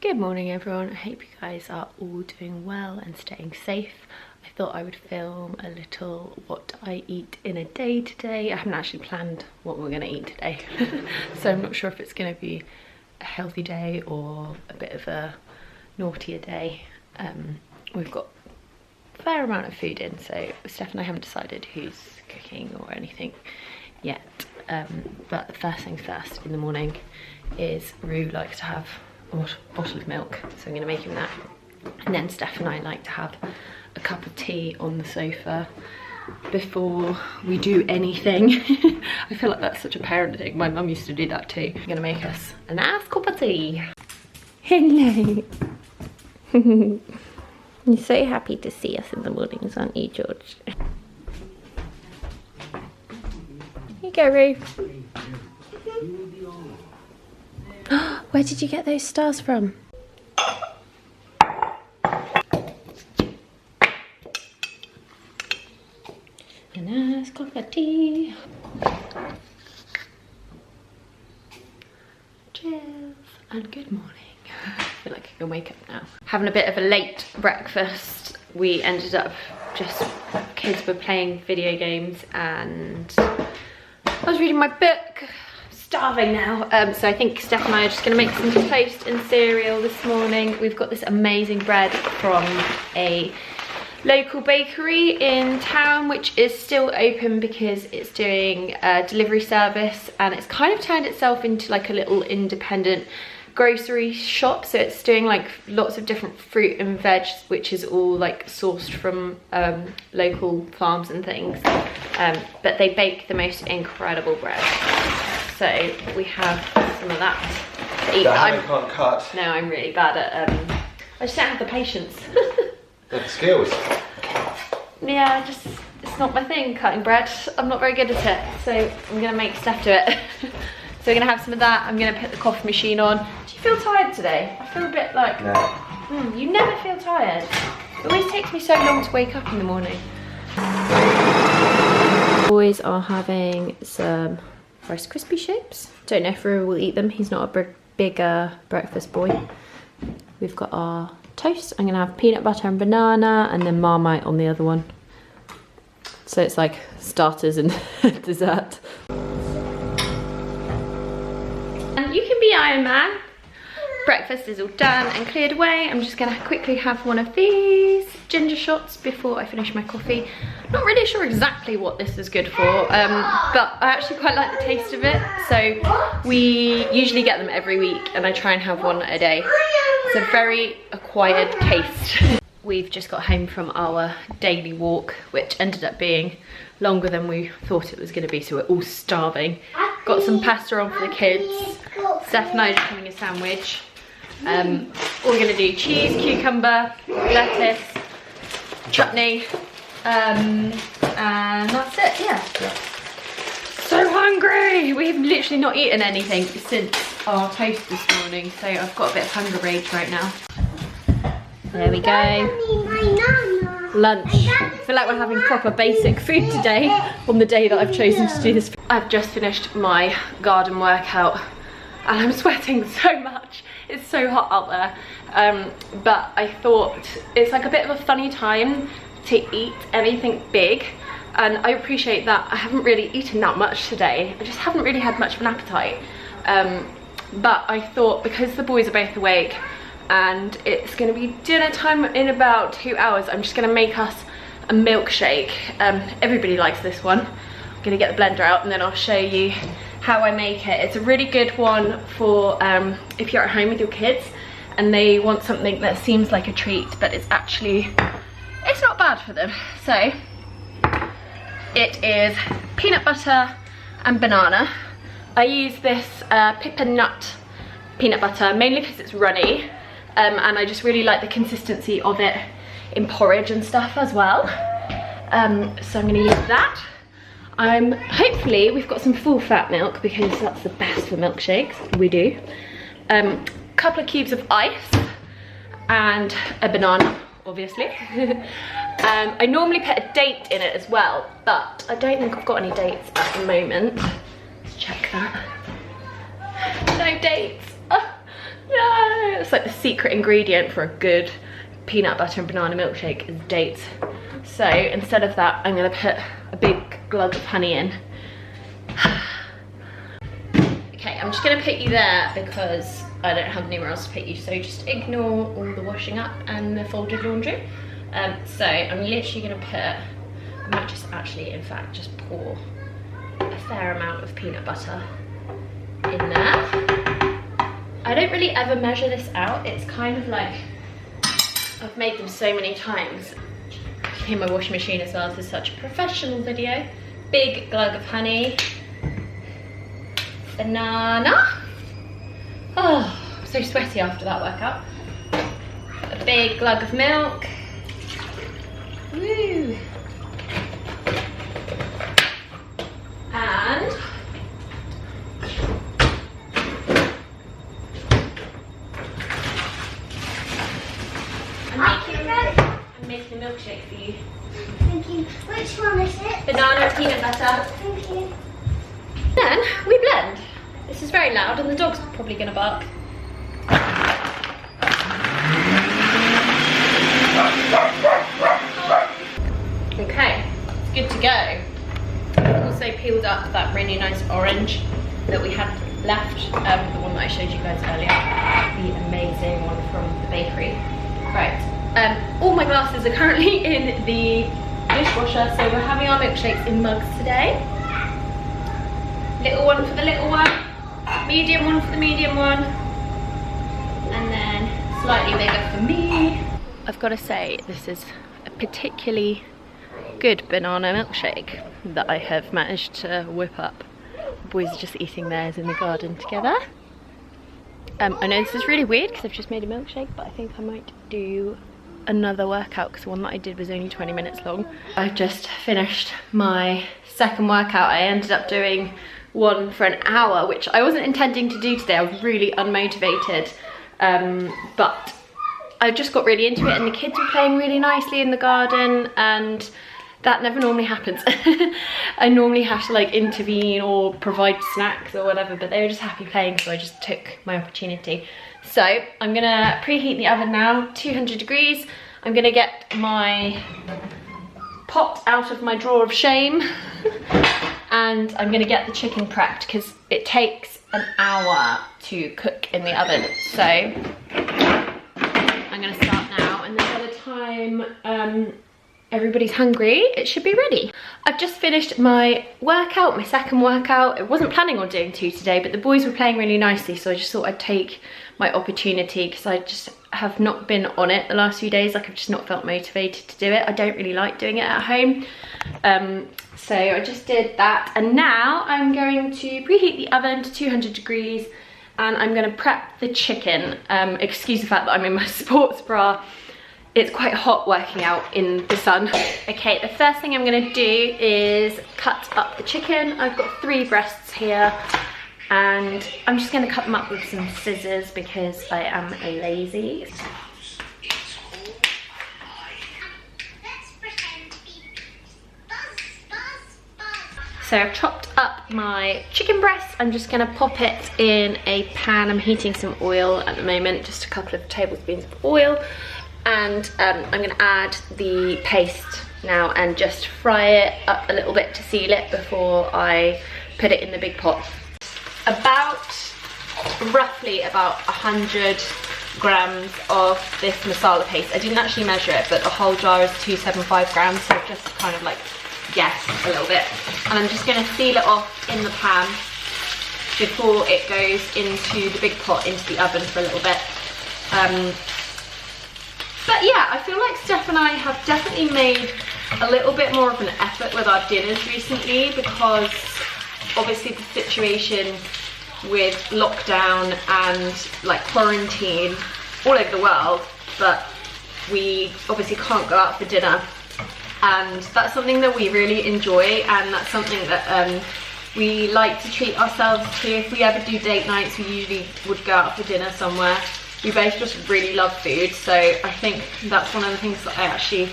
Good morning everyone, I hope you guys are all doing well and staying safe. I thought I would film a little what I eat in a day today. I haven't actually planned what we're going to eat today, so I'm not sure if it's going to be a healthy day or a bit of a naughtier day. We've got a fair amount of food in, so Steph and I haven't decided who's cooking or anything yet. But the first things first in the morning is Rue likes to have a bottle of milk, so I'm going to make him that. And then Steph and I like to have a cup of tea on the sofa before we do anything. I feel like that's such a parent thing. My mum used to do that too. I'm going to make us a nice cup of tea. Hello. You're so happy to see us in the mornings, aren't you, George? Here you go, Rue. Where did you get those stars from? A nice cup of tea. Cheers and good morning. I feel like I can wake up now. Having a bit of a late breakfast. We ended up kids were playing video games and I was reading my book. Starving now, so I think Steph and I are just going to make some toast and cereal this morning. We've got this amazing bread from a local bakery in town which is still open because it's doing a delivery service, and it's kind of turned itself into like a little independent grocery shop. So it's doing like lots of different fruit and veg, which is all like sourced from local farms and things, but they bake the most incredible bread. So we have some of that to eat. I can't cut. No, I'm really bad at, I just don't have the patience. The skills. Yeah, it's not my thing, cutting bread. I'm not very good at it, so I'm gonna make Steph do it. So we're gonna have some of that. I'm gonna put the coffee machine on. Do you feel tired today? I feel a bit like, no. You never feel tired. It always takes me so long to wake up in the morning. Boys are having some Rice Krispie shapes. Don't know if Rue will eat them. He's not a big breakfast boy. We've got our toast. I'm gonna have peanut butter and banana, and then Marmite on the other one. So it's like starters and dessert. And you can be Iron Man. Breakfast is all done and cleared away. I'm just gonna quickly have one of these ginger shots before I finish my coffee. Not really sure exactly what this is good for, but I actually quite like the taste of it. So we usually get them every week and I try and have one a day. It's a very acquired taste. We've just got home from our daily walk, which ended up being longer than we thought it was gonna be, so we're all starving. Got some pasta on for the kids. Steph and I are just having a sandwich. We're gonna do cheese, cucumber, lettuce, chutney, and that's it, yeah. So hungry! We've literally not eaten anything since our toast this morning, so I've got a bit of hunger rage right now. There we go. Lunch. I feel like we're having proper basic food today on the day that I've chosen to do this. I've just finished my garden workout and I'm sweating so much. It's so hot out there, but I thought it's like a bit of a funny time to eat anything big, and I appreciate that I haven't really eaten that much today. I just haven't really had much of an appetite, but I thought because the boys are both awake and it's going to be dinner time in about 2 hours, I'm just going to make us a milkshake. Everybody likes this one. I'm going to get the blender out and then I'll show you how I make it. It's a really good one for if you're at home with your kids and they want something that seems like a treat, but it's not bad for them. So it is peanut butter and banana. I use this pip nut peanut butter mainly because it's runny, and I just really like the consistency of it in porridge and stuff as well. So I'm going to use that. Hopefully we've got some full fat milk because that's the best for milkshakes. We do. Couple of cubes of ice and a banana, obviously. I normally put a date in it as well, but I don't think I've got any dates at the moment. Let's check that. No dates. Oh, no. It's like the secret ingredient for a good peanut butter and banana milkshake is dates. So instead of that, I'm gonna put a big glug of honey in. Okay, I'm just gonna put you there because I don't have anywhere else to put you, so just ignore all the washing up and the folded laundry. So I'm literally gonna put, I might just actually, in fact, just pour a fair amount of peanut butter in there. I don't really ever measure this out. It's kind of like, I've made them so many times. In my washing machine as well, this is such a professional video. Big glug of honey. Banana. Oh, I'm so sweaty after that workout. A big glug of milk. Woo. And I'm making a milkshake for you. Thank you. Which one is it? Banana and peanut butter. Thank you. Then we blend. This is very loud and the dog's probably gonna bark. Okay, it's good to go. I've also peeled up that really nice orange that we had left, the one that I showed you guys earlier, the amazing one from the bakery. Right, all my glasses are currently in the dishwasher, so we're having our milkshakes in mugs today. Little one for the little one, medium one for the medium one, and then slightly bigger for me. I've got to say, this is a particularly good banana milkshake that I have managed to whip up. The boys are just eating theirs in the garden together. I know this is really weird because I've just made a milkshake, but I think I might do another workout because the one that I did was only 20 minutes long. I've just finished my second workout. I ended up doing one for an hour, which I wasn't intending to do today. I was really unmotivated, but I just got really into it and the kids were playing really nicely in the garden, and that never normally happens. I normally have to like intervene or provide snacks or whatever, but they were just happy playing, so I just took my opportunity. So I'm gonna preheat the oven now, 200 degrees. I'm gonna get my pot out of my drawer of shame and I'm gonna get the chicken prepped because it takes an hour to cook in the oven. So I'm gonna start now, and then by the time everybody's hungry, it should be ready. I've just finished my workout, my second workout. I wasn't planning on doing two today, but the boys were playing really nicely, so I just thought I'd take my opportunity because I just have not been on it the last few days. Like, I've just not felt motivated to do it. I don't really like doing it at home. So I just did that, and now I'm going to preheat the oven to 200 degrees and I'm gonna prep the chicken. Excuse the fact that I'm in my sports bra. It's quite hot working out in the sun. Okay, the first thing I'm gonna do is cut up the chicken. I've got 3 breasts here, and I'm just gonna cut them up with some scissors because I am lazy. So I've chopped up my chicken breast. I'm just gonna pop it in a pan. I'm heating some oil at the moment, just a couple of tablespoons of oil. And I'm gonna add the paste now and just fry it up a little bit to seal it before I put it in the big pot. Roughly about 100 grams of this masala paste. I didn't actually measure it, but the whole jar is 275 grams, so I've just kind of like guessed a little bit. And I'm just gonna seal it off in the pan before it goes into the big pot, into the oven for a little bit. But yeah, I feel like Steph and I have definitely made a little bit more of an effort with our dinners recently, because obviously the situation with lockdown and like quarantine all over the world, but we obviously can't go out for dinner, and that's something that we really enjoy, and that's something that we like to treat ourselves to. If we ever do date nights, we usually would go out for dinner somewhere. We both just really love food, so I think that's one of the things that I actually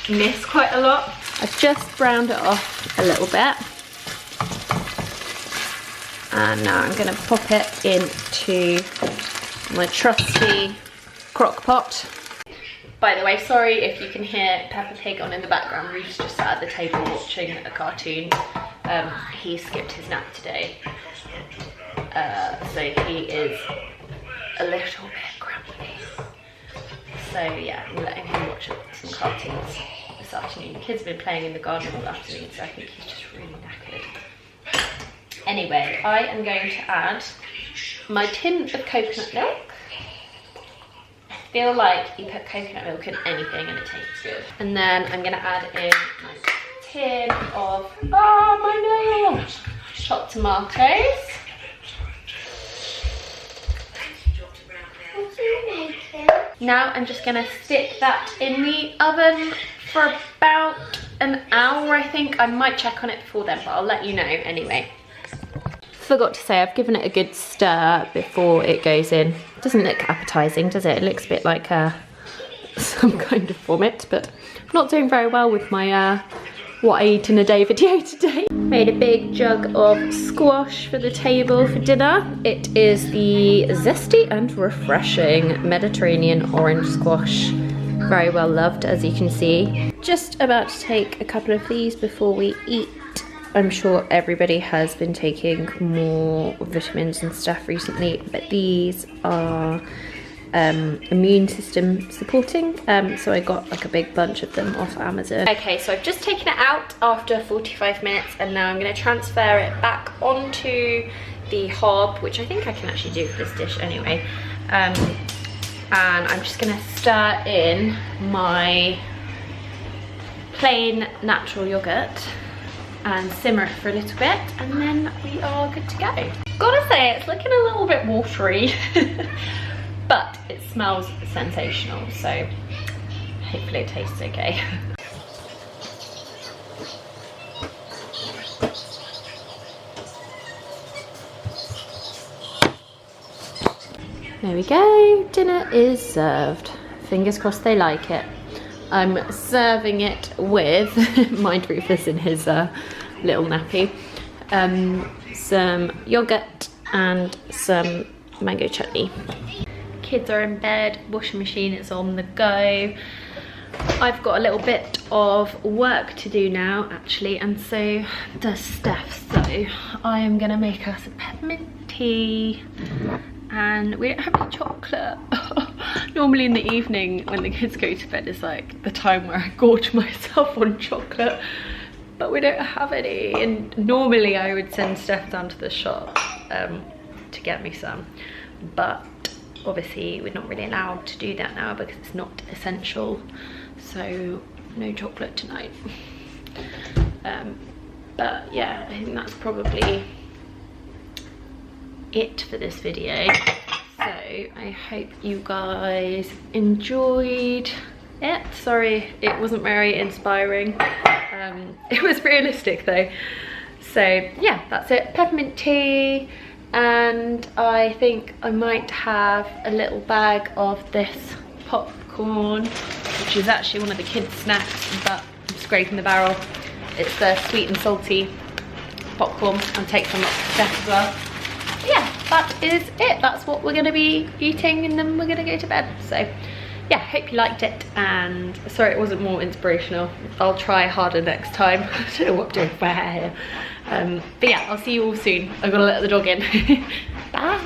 miss quite a lot. I've just browned it off a little bit, and now I'm going to pop it into my trusty crock pot. By the way, sorry if you can hear Peppa Pig on in the background. Reese's just sat at the table watching a cartoon. He skipped his nap today, so he is a little bit grumpy. So yeah, I'm letting him watch some cartoons this afternoon. The kids have been playing in the garden all afternoon, so I think he's just really knackered. Anyway, I am going to add my tin of coconut milk. I feel like you put coconut milk in anything and it tastes good. And then I'm gonna add in my tin of, oh my nail, chopped tomatoes. Now I'm just gonna stick that in the oven for about an hour, I think. I might check on it before then, but I'll let you know anyway. Forgot to say, I've given it a good stir before it goes in. Doesn't look appetizing, does it? It looks a bit like some kind of vomit, but I'm not doing very well with my what I eat in a day video today. Made a big jug of squash for the table for dinner. It is the zesty and refreshing Mediterranean orange squash. Very well loved, as you can see. Just about to take a couple of these before we eat. I'm sure everybody has been taking more vitamins and stuff recently, but these are immune system supporting, so I got like a big bunch of them off Amazon. Okay, so I've just taken it out after 45 minutes and now I'm going to transfer it back onto the hob, which I think I can actually do for this dish anyway, and I'm just going to stir in my plain natural yogurt and simmer it for a little bit, and then we are good to go. Gotta say, it's looking a little bit watery, but it smells sensational, so hopefully it tastes okay. There we go, dinner is served. Fingers crossed they like it. I'm serving it with, mind Rufus in his little nappy, some yogurt and some mango chutney. Kids are in bed, washing machine is on the go. I've got a little bit of work to do now actually, and so does Steph, so I am gonna make us a peppermint tea. And we don't have any chocolate. Normally in the evening when the kids go to bed is like the time where I gorge myself on chocolate, but we don't have any. And normally I would send Steph down to the shop to get me some, but obviously we're not really allowed to do that now because it's not essential, so no chocolate tonight. But yeah, I think that's probably it for this video. So I hope you guys enjoyed it. Sorry it wasn't very inspiring. It was realistic though. So yeah, that's it. Peppermint tea, and I think I might have a little bag of this popcorn, which is actually one of the kids' snacks, but I'm scraping the barrel. It's the sweet and salty popcorn. I'll take some up to Steph as well. Yeah, that is it. That's what we're gonna be eating, and then we're gonna go to bed. So yeah, hope you liked it, and sorry it wasn't more inspirational. I'll try harder next time. I don't know what I'm doing with my hair. But yeah, I'll see you all soon. I've got to let the dog in. Bye.